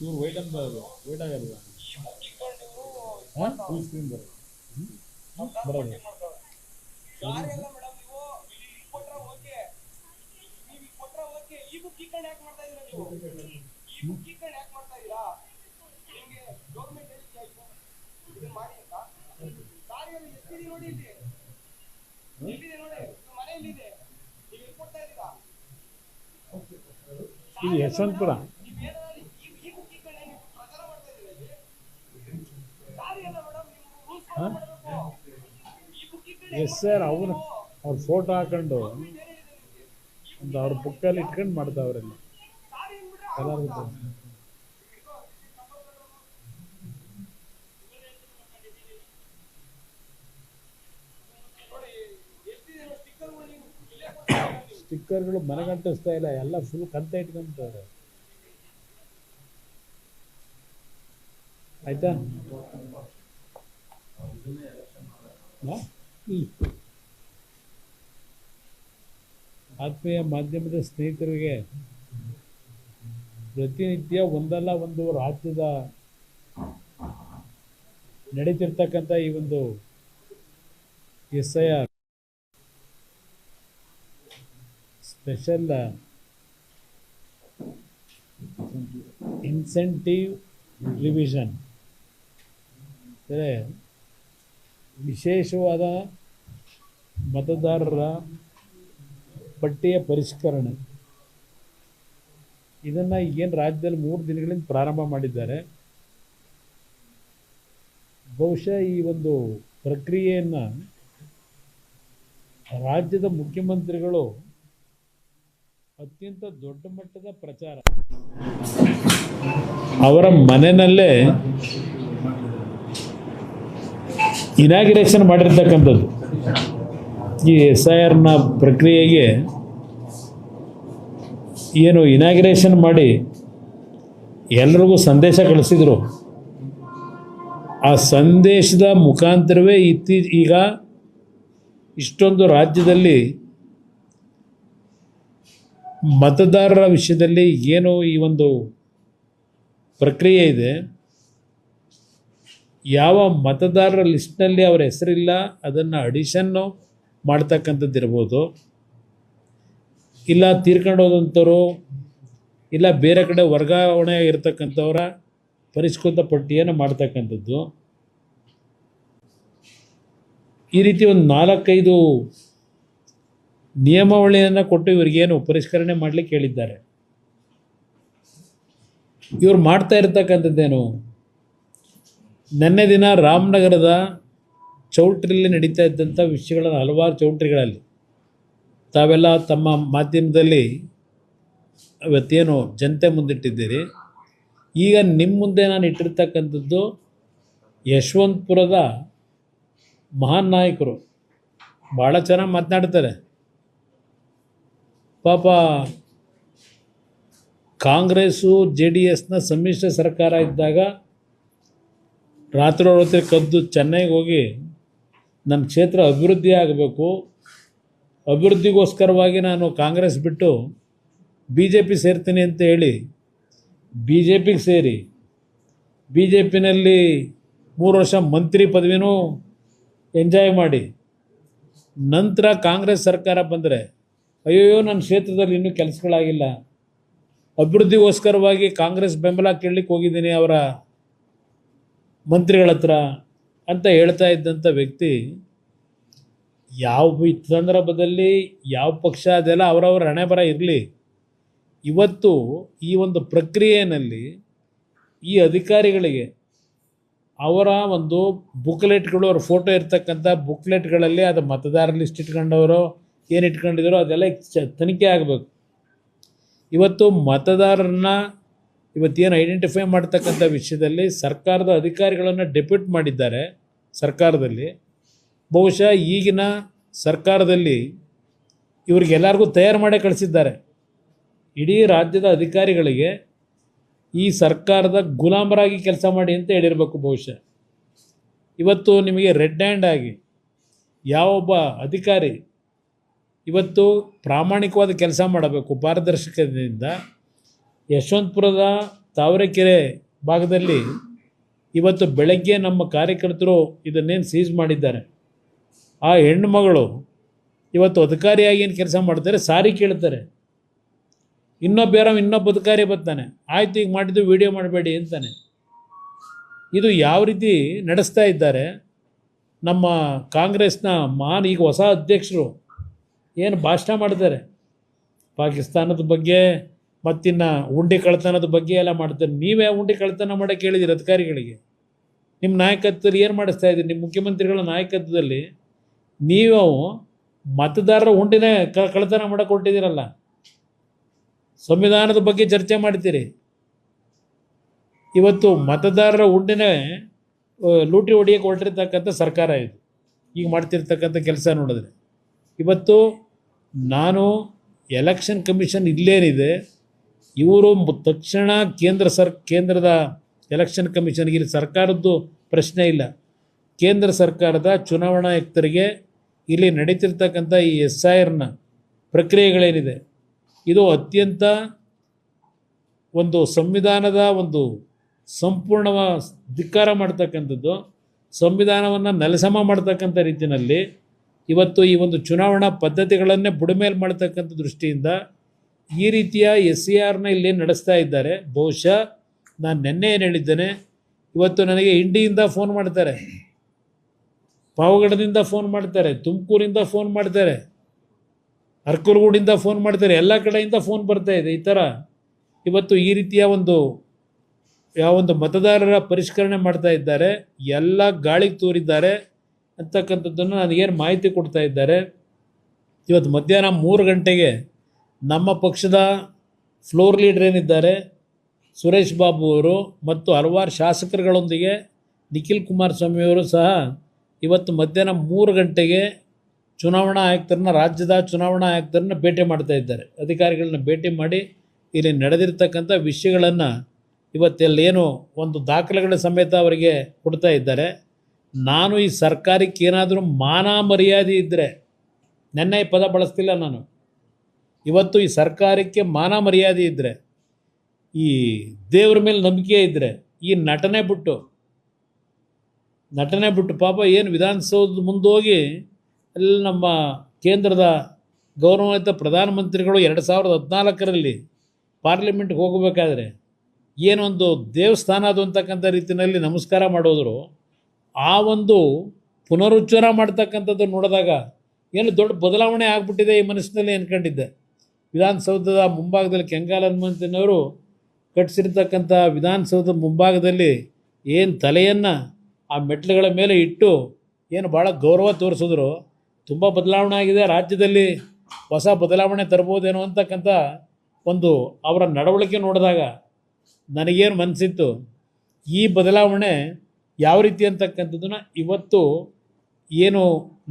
ಇವ್ರು ವೈಟ್ ಅಂತ ವೈಟ್ ಆಗಲ್ಲ ಫುಲ್ ಸ್ಕ್ರೀನ್ ಬರೋದು ಬರೋದು ಇದು ಯಶವಂತಪುರ. ಎಸ್ ಸರ್, ಅವ್ರ ಫೋಟೋ ಹಾಕೊಂಡು ಒಂದು ಅವ್ರ ಬುಕ್ಕಲ್ಲಿ ಇಟ್ಕೊಂಡು ಮಾಡ್ತಾವ್ರೆಲ್ಲ ಕಲರ್. ಸ್ಟಿಕ್ಕರ್ಗಳು ಮನೆಗಂಟಿಸ್ತಾ ಇಲ್ಲ, ಎಲ್ಲ ಫುಲ್ ಕಂತ ಇಟ್ಕೊಂತಾರೆ. ಆಯ್ತಾ? ಆತ್ಮೀಯ ಮಾಧ್ಯಮದ ಸ್ನೇಹಿತರಿಗೆ, ಪ್ರತಿನಿತ್ಯ ಒಂದಲ್ಲ ಒಂದು ರಾಜ್ಯದ ನಡೀತಿರ್ತಕ್ಕಂಥ ಈ ಒಂದು SIR ಸ್ಪೆಷಲ್ ಇನ್ಸೆಂಟಿವ್ ರಿವಿಷನ್, ಅಂದರೆ ವಿಶೇಷವಾದ ಮತದಾರರ ಪಟ್ಟಿಯ ಪರಿಷ್ಕರಣೆ. ಇದನ್ನು ಏನು ರಾಜ್ಯದಲ್ಲಿ 3 ದಿನಗಳಿಂದ ಪ್ರಾರಂಭ ಮಾಡಿದ್ದಾರೆ. ಬಹುಶಃ ಈ ಒಂದು ಪ್ರಕ್ರಿಯೆಯನ್ನು ರಾಜ್ಯದ ಮುಖ್ಯಮಂತ್ರಿಗಳು ಅತ್ಯಂತ ದೊಡ್ಡ ಮಟ್ಟದ ಪ್ರಚಾರ ಅವರ ಮನೆಯಲ್ಲೇ ಇನಾಗ್ರೇಷನ್ ಮಾಡಿರ್ತಕ್ಕಂಥದ್ದು. ಈ SIRನ ಪ್ರಕ್ರಿಯೆಗೆ ಏನು ಇನಾಗ್ರೇಷನ್ ಮಾಡಿ ಎಲ್ರಿಗೂ ಸಂದೇಶ ಕಳಿಸಿದರು. ಆ ಸಂದೇಶದ ಮುಖಾಂತರವೇ ಈಗ ಇಷ್ಟೊಂದು ರಾಜ್ಯದಲ್ಲಿ ಮತದಾರರ ವಿಷಯದಲ್ಲಿ ಏನು ಈ ಒಂದು ಪ್ರಕ್ರಿಯೆ ಇದೆ, ಯಾವ ಮತದಾರರ ಲಿಸ್ಟ್ನಲ್ಲಿ ಅವರ ಹೆಸರಿಲ್ಲ ಅದನ್ನು ಅಡಿಷನ್ನು ಮಾಡ್ತಕ್ಕಂಥದ್ದು ಇರ್ಬೋದು, ಇಲ್ಲ ತೀರ್ಕೊಂಡು ಹೋದಂಥವ್ರು, ಇಲ್ಲ ಬೇರೆ ಕಡೆ ವರ್ಗಾವಣೆ ಇರತಕ್ಕಂಥವರ ಪರಿಷ್ಕೃತ ಪಟ್ಟಿಯನ್ನು ಮಾಡ್ತಕ್ಕಂಥದ್ದು. ಈ ರೀತಿ ಒಂದು 4-5 ನಿಯಮಾವಳಿಯನ್ನು ಕೊಟ್ಟು ಇವರಿಗೇನು ಪರಿಷ್ಕರಣೆ ಮಾಡಲಿಕ್ಕೆ ಹೇಳಿದ್ದಾರೆ. ಇವರು ಮಾಡ್ತಾ ಇರ್ತಕ್ಕಂಥದ್ದೇನು, ನೆನ್ನೆ ದಿನ ರಾಮನಗರದ ಚೌಲ್ಟ್ರಿಯಲ್ಲಿ ನಡೀತಾ ಇದ್ದಂಥ ವಿಷಯಗಳನ್ನು ಹಲವಾರು ಚೌಲ್ಟ್ರಿಗಳಲ್ಲಿ ತಾವೆಲ್ಲ ತಮ್ಮ ಮಾಧ್ಯಮದಲ್ಲಿ ಇವತ್ತೇನು ಜನತೆ ಮುಂದಿಟ್ಟಿದ್ದೀರಿ. ಈಗ ನಿಮ್ಮ ಮುಂದೆ ನಾನು ಇಟ್ಟಿರ್ತಕ್ಕಂಥದ್ದು ಯಶವಂತಪುರದ ಮಹಾನ್ ನಾಯಕರು, ಭಾಳ ಚೆನ್ನಾಗಿ ಮಾತನಾಡ್ತಾರೆ. ಪಾಪ ಕಾಂಗ್ರೆಸ್ಸು JDSನ ಸಮ್ಮಿಶ್ರ ಸರ್ಕಾರ ಇದ್ದಾಗ ರಾತ್ರಿ ಕದ್ದು ಚೆನ್ನೈಗೆ ಹೋಗಿ ನನ್ನ ಕ್ಷೇತ್ರ ಅಭಿವೃದ್ಧಿ ಆಗಬೇಕು, ಅಭಿವೃದ್ಧಿಗೋಸ್ಕರವಾಗಿ ನಾನು ಕಾಂಗ್ರೆಸ್ ಬಿಟ್ಟು BJP ಸೇರ್ತೀನಿ ಅಂತ ಹೇಳಿ BJPಗೆ ಸೇರಿ BJPನಲ್ಲಿ 3 ವರ್ಷ ಮಂತ್ರಿ ಪದವಿನೂ ಎಂಜಾಯ್ ಮಾಡಿ ನಂತರ ಕಾಂಗ್ರೆಸ್ ಸರ್ಕಾರ ಬಂದರೆ ಅಯ್ಯೋ ನನ್ನ ಕ್ಷೇತ್ರದಲ್ಲಿ ಇನ್ನೂ ಕೆಲಸಗಳಾಗಿಲ್ಲ, ಅಭಿವೃದ್ಧಿಗೋಸ್ಕರವಾಗಿ ಕಾಂಗ್ರೆಸ್ ಬೆಂಬಲ ಕೇಳಲಿಕ್ಕೆ ಹೋಗಿದ್ದೀನಿ ಅವರ ಮಂತ್ರಿಗಳ ಹತ್ರ ಅಂತ ಹೇಳ್ತಾ ಇದ್ದಂಥ ವ್ಯಕ್ತಿ, ಯಾವ ಸಂದರ್ಭದಲ್ಲಿ ಯಾವ ಪಕ್ಷ ಅದೆಲ್ಲ ಅವರವರ ಹಣೆ ಬರ ಇರಲಿ. ಇವತ್ತು ಈ ಒಂದು ಪ್ರಕ್ರಿಯೆಯಲ್ಲಿ ಈ ಅಧಿಕಾರಿಗಳಿಗೆ ಅವರ ಒಂದು ಬುಕ್ಲೆಟ್ಗಳು, ಅವ್ರ ಫೋಟೋ ಇರ್ತಕ್ಕಂಥ ಬುಕ್ಲೆಟ್ಗಳಲ್ಲಿ ಅದು ಮತದಾರ ಲಿಸ್ಟ್ ಇಟ್ಕೊಂಡವರು ಏನು ಇಟ್ಕೊಂಡಿದ್ದಾರೋ ಅದೆಲ್ಲ ತನಿಖೆ ಆಗಬೇಕು. ಇವತ್ತು ಮತದಾರರನ್ನ ಇವತ್ತೇನು ಐಡೆಂಟಿಫೈ ಮಾಡ್ತಕ್ಕಂಥ ವಿಷಯದಲ್ಲಿ ಸರ್ಕಾರದ ಅಧಿಕಾರಿಗಳನ್ನು ಡೆಪ್ಯೂಟ್ ಮಾಡಿದ್ದಾರೆ ಸರ್ಕಾರದಲ್ಲಿ. ಬಹುಶಃ ಈಗಿನ ಸರ್ಕಾರದಲ್ಲಿ ಇವ್ರಿಗೆಲ್ಲರಿಗೂ ತಯಾರು ಮಾಡೇ ಕಳಿಸಿದ್ದಾರೆ. ಇಡೀ ರಾಜ್ಯದ ಅಧಿಕಾರಿಗಳಿಗೆ ಈ ಸರ್ಕಾರದ ಗುಲಾಮರಾಗಿ ಕೆಲಸ ಮಾಡಿ ಅಂತ ಹೇಳಿರಬೇಕು ಬಹುಶಃ. ಇವತ್ತು ನಿಮಗೆ ರೆಡ್ ಹ್ಯಾಂಡ್ ಆಗಿ ಯಾವೊಬ್ಬ ಅಧಿಕಾರಿ ಇವತ್ತು ಪ್ರಾಮಾಣಿಕವಾದ ಕೆಲಸ ಮಾಡಬೇಕು ಪಾರದರ್ಶಕತೆಯಿಂದ. ಯಶವಂತಪುರದ ತಾವರೆಕೆರೆ ಭಾಗದಲ್ಲಿ ಇವತ್ತು ಬೆಳಗ್ಗೆ ನಮ್ಮ ಕಾರ್ಯಕರ್ತರು ಇದನ್ನೇನು ಸೀಸ್ ಮಾಡಿದ್ದಾರೆ, ಆ ಹೆಣ್ಣುಮಗಳು ಇವತ್ತು ಅಧಿಕಾರಿಯಾಗಿ ಏನು ಕೆಲಸ ಮಾಡ್ತಾರೆ, ಸಾರಿ ಕೇಳ್ತಾರೆ. ಇನ್ನೊಬ್ಬ ಅಧಿಕಾರಿ ಬರ್ತಾನೆ, ಆಯ್ತು ಈಗ ಮಾಡಿದ್ದು ವಿಡಿಯೋ ಮಾಡಬೇಡಿ ಅಂತಾನೆ. ಇದು ಯಾವ ರೀತಿ ನಡೆಸ್ತಾ ಇದ್ದಾರೆ ನಮ್ಮ ಕಾಂಗ್ರೆಸ್ನ ಈಗ ಹೊಸ ಅಧ್ಯಕ್ಷರು ಏನು ಭಾಷಣ ಮಾಡ್ತಾರೆ, ಪಾಕಿಸ್ತಾನದ ಬಗ್ಗೆ ಮತ್ತಿನ್ನು ಉಂಡೆ ಕಳ್ತನದ ಬಗ್ಗೆ ಎಲ್ಲ ಮಾಡ್ತಾರೆ. ನೀವೇ ಉಂಡೆ ಕಳ್ತನ ಮಾಡೋಕ್ಕೆ ಹೇಳಿದಿರಿ ಅಧಿಕಾರಿಗಳಿಗೆ. ನಿಮ್ಮ ನಾಯಕತ್ವದಲ್ಲಿ ಏನು ಮಾಡಿಸ್ತಾ ಇದ್ದೀರಿ? ನಿಮ್ಮ ಮುಖ್ಯಮಂತ್ರಿಗಳ ನಾಯಕತ್ವದಲ್ಲಿ ನೀವು ಮತದಾರರ ಉಂಡಿನೇ ಕಳ್ತನ ಮಾಡೋಕ್ಕೆ ಹೊರಟಿದ್ದೀರಲ್ಲ. ಸಂವಿಧಾನದ ಬಗ್ಗೆ ಚರ್ಚೆ ಮಾಡ್ತೀರಿ, ಇವತ್ತು ಮತದಾರರ ಉಂಡಿನೇ ಲೂಟಿ ಹೊಡಿಯೋಕ್ಕೆ ಹೊರಟಿರ್ತಕ್ಕಂಥ ಸರ್ಕಾರ ಇದು. ಈಗ ಮಾಡ್ತಿರ್ತಕ್ಕಂಥ ಕೆಲಸ ನೋಡಿದ್ರೆ ಇವತ್ತು ನಾನು ಎಲೆಕ್ಷನ್ ಕಮಿಷನ್ ಇಲ್ಲೇನಿದೆ, ಇವರು ತಕ್ಷಣ ಕೇಂದ್ರದ ಎಲೆಕ್ಷನ್ ಕಮಿಷನ್ಗೆ, ಇಲ್ಲಿ ಸರ್ಕಾರದ್ದು ಪ್ರಶ್ನೆ ಇಲ್ಲ, ಕೇಂದ್ರ ಸರ್ಕಾರದ ಚುನಾವಣಾ ಆಯುಕ್ತರಿಗೆ ಇಲ್ಲಿ ನಡೀತಿರ್ತಕ್ಕಂಥ ಈ SIRನ ಪ್ರಕ್ರಿಯೆಗಳೇನಿದೆ ಇದು ಅತ್ಯಂತ ಒಂದು ಸಂವಿಧಾನದ ಒಂದು ಸಂಪೂರ್ಣ ಧಿಕ್ಕಾರ ಮಾಡ್ತಕ್ಕಂಥದ್ದು, ಸಂವಿಧಾನವನ್ನು ನೆಲಸಮ ಮಾಡ್ತಕ್ಕಂಥ ರೀತಿಯಲ್ಲಿ ಇವತ್ತು ಈ ಒಂದು ಚುನಾವಣಾ ಪದ್ಧತಿಗಳನ್ನೇ ಬುಡಮೇಲೆ ಮಾಡ್ತಕ್ಕಂಥ ದೃಷ್ಟಿಯಿಂದ ಈ ರೀತಿಯ SIRನ ಇಲ್ಲಿ ನಡೆಸ್ತಾ ಇದ್ದಾರೆ. ಬಹುಶಃ ನಾನು ನಿನ್ನೆ ಏನು ಹೇಳಿದ್ದೇನೆ, ಇವತ್ತು ನನಗೆ ಇಂಡಿಯಿಂದ ಫೋನ್ ಮಾಡ್ತಾರೆ, ಪಾವಗಡದಿಂದ ಫೋನ್ ಮಾಡ್ತಾರೆ, ತುಮಕೂರಿಂದ ಫೋನ್ ಮಾಡ್ತಾರೆ, ಅರ್ಕಲಗೂಡಿಂದ ಫೋನ್ ಮಾಡ್ತಾರೆ, ಎಲ್ಲ ಕಡೆಯಿಂದ ಫೋನ್ ಬರ್ತಾ ಇದೆ. ಈ ಥರ ಇವತ್ತು ಈ ರೀತಿಯ ಒಂದು ಮತದಾರರ ಪರಿಷ್ಕರಣೆ ಮಾಡ್ತಾ ಇದ್ದಾರೆ, ಎಲ್ಲ ಗಾಳಿಗೆ ತೋರಿದ್ದಾರೆ ಅಂತಕ್ಕಂಥದ್ದನ್ನು ನನಗೇನು ಮಾಹಿತಿ ಕೊಡ್ತಾ ಇದ್ದಾರೆ. ಇವತ್ತು ಮಧ್ಯಾಹ್ನ 3 ಗಂಟೆಗೆ ನಮ್ಮ ಪಕ್ಷದ ಫ್ಲೋರ್ ಲೀಡರ್ ಏನಿದ್ದಾರೆ ಸುರೇಶ್ ಬಾಬು ಅವರು ಮತ್ತು ಹಲವಾರು ಶಾಸಕರುಗಳೊಂದಿಗೆ ನಿಖಿಲ್ ಕುಮಾರಸ್ವಾಮಿಯವರು ಸಹ ಇವತ್ತು ಮಧ್ಯಾಹ್ನ 3 ಗಂಟೆಗೆ ರಾಜ್ಯದ ಚುನಾವಣಾ ಆಯುಕ್ತರನ್ನ ಭೇಟಿ ಮಾಡ್ತಾ ಇದ್ದಾರೆ. ಅಧಿಕಾರಿಗಳನ್ನ ಭೇಟಿ ಮಾಡಿ ಇಲ್ಲಿ ನಡೆದಿರ್ತಕ್ಕಂಥ ವಿಷಯಗಳನ್ನು ಇವತ್ತೆಲ್ಲೇನು ಒಂದು ದಾಖಲೆಗಳ ಸಮೇತ ಅವರಿಗೆ ಕೊಡ್ತಾ ಇದ್ದಾರೆ. ನಾನು ಈ ಸರ್ಕಾರಕ್ಕೆ ಏನಾದರೂ ಮಾನ ಮರ್ಯಾದೆ ಇದ್ದರೆ, ನೆನ್ನೆ ಈ ಪದ ಬಳಸ್ತಿಲ್ಲ ನಾನು, ಇವತ್ತು ಈ ಸರ್ಕಾರಕ್ಕೆ ಮಾನ ಮರ್ಯಾದೆ ಇದ್ದರೆ, ಈ ದೇವ್ರ ಮೇಲೆ ನಂಬಿಕೆ ಇದ್ದರೆ, ಈ ನಟನೆ ಬಿಟ್ಟು ಪಾಪ ಏನು ವಿಧಾನಸೌಧದ ಮುಂದೋಗಿ ಅಲ್ಲಿ ನಮ್ಮ ಕೇಂದ್ರದ ಗೌರವಾನ್ವಿತ ಪ್ರಧಾನಮಂತ್ರಿಗಳು 2014ರಲ್ಲಿ ಪಾರ್ಲಿಮೆಂಟ್ಗೆ ಹೋಗಬೇಕಾದ್ರೆ ಏನೊಂದು ದೇವಸ್ಥಾನ ಅದು ಅಂತಕ್ಕಂಥ ರೀತಿಯಲ್ಲಿ ನಮಸ್ಕಾರ ಮಾಡೋದ್ರು, ಆ ಒಂದು ಪುನರುಚ್ಚಾರ ಮಾಡ್ತಕ್ಕಂಥದ್ದು ನೋಡಿದಾಗ ಏನು ದೊಡ್ಡ ಬದಲಾವಣೆ ಆಗಿಬಿಟ್ಟಿದೆ ಈ ಮನಸ್ಸಿನಲ್ಲಿ ಅಂದ್ಕೊಂಡಿದ್ದೆ. ವಿಧಾನಸೌಧದ ಮುಂಭಾಗದಲ್ಲಿ ಕೆಂಗಾಲ್ ಹನುಮಂತನವರು ಕಟ್ಟಿಸಿರ್ತಕ್ಕಂಥ ವಿಧಾನಸೌಧದ ಮುಂಭಾಗದಲ್ಲಿ ಏನು ತಲೆಯನ್ನು ಆ ಮೆಟ್ಲುಗಳ ಮೇಲೆ ಇಟ್ಟು ಏನು ಭಾಳ ಗೌರವ ತೋರಿಸಿದ್ರು. ತುಂಬ ಬದಲಾವಣೆ ಆಗಿದೆ, ರಾಜ್ಯದಲ್ಲಿ ಹೊಸ ಬದಲಾವಣೆ ತರ್ಬೋದೇನೋ ಅಂತಕ್ಕಂಥ ಒಂದು ಅವರ ನಡವಳಿಕೆ ನೋಡಿದಾಗ ನನಗೇನು ಮನಸ್ಸಿತ್ತು, ಈ ಬದಲಾವಣೆ ಯಾವ ರೀತಿ ಅಂತಕ್ಕಂಥದ್ದನ್ನು ಇವತ್ತು ಏನು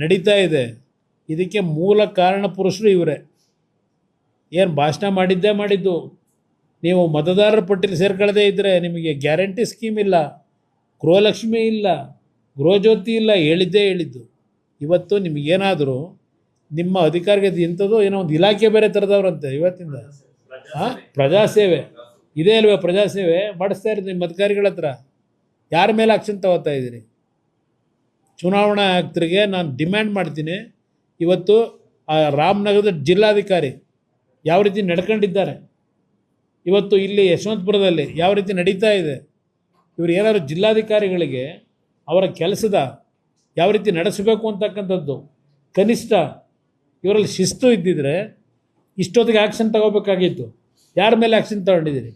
ನಡೀತಾ ಇದೆ ಇದಕ್ಕೆ ಮೂಲ ಕಾರಣ ಪುರುಷರು ಇವರೇ. ಏನು ಭಾಷಣ ಮಾಡಿದ್ದು, ನೀವು ಮತದಾರರ ಪಟ್ಟಿಲಿ ಸೇರ್ಕೊಳ್ಳದೇ ಇದ್ದರೆ ನಿಮಗೆ ಗ್ಯಾರಂಟಿ ಸ್ಕೀಮ್ ಇಲ್ಲ, ಗೃಹಲಕ್ಷ್ಮಿ ಇಲ್ಲ, ಗೃಹಜ್ಯೋತಿ ಇಲ್ಲ, ಹೇಳಿದ್ದು. ಇವತ್ತು ನಿಮಗೇನಾದರೂ ನಿಮ್ಮ ಅಧಿಕಾರಿಗೆ ಇಂಥದ್ದು ಏನೋ ಒಂದು ಇಲಾಖೆ ಬೇರೆ ಥರದವ್ರಂತೆ ಇವತ್ತಿಂದ. ಪ್ರಜಾಸೇವೆ ಇದೇ ಅಲ್ವೇ, ಪ್ರಜಾಸೇವೆ ಮಾಡಿಸ್ತಾ ಇರೋದು ನಿಮ್ಮ ಅಧಿಕಾರಿಗಳ ಹತ್ರ. ಯಾರ ಮೇಲೆ ಆಕ್ಷನ್ ತಗೋತಾ ಇದ್ದೀರಿ? ಚುನಾವಣಾ ಆಯುಕ್ತರಿಗೆ ನಾನು ಡಿಮ್ಯಾಂಡ್ ಮಾಡ್ತೀನಿ, ಇವತ್ತು ಆ ರಾಮನಗರದ ಜಿಲ್ಲಾಧಿಕಾರಿ ಯಾವ ರೀತಿ ನಡ್ಕೊಂಡಿದ್ದಾರೆ, ಇವತ್ತು ಇಲ್ಲಿ ಯಶವಂತಪುರದಲ್ಲಿ ಯಾವ ರೀತಿ ನಡೀತಾ ಇದೆ, ಇವರು ಏನಾದರೂ ಜಿಲ್ಲಾಧಿಕಾರಿಗಳಿಗೆ ಅವರ ಕೆಲಸದ ಯಾವ ರೀತಿ ನಡೆಸಬೇಕು ಅಂತಕ್ಕಂಥದ್ದು ಕನಿಷ್ಠ ಇವರಲ್ಲಿ ಶಿಸ್ತು ಇದ್ದಿದ್ರೆ ಇಷ್ಟೊತ್ತಿಗೆ ಆ್ಯಕ್ಷನ್ ತಗೋಬೇಕಾಗಿತ್ತು. ಯಾರ ಮೇಲೆ ಆ್ಯಕ್ಷನ್ ತಗೊಂಡಿದ್ದೀರಿ?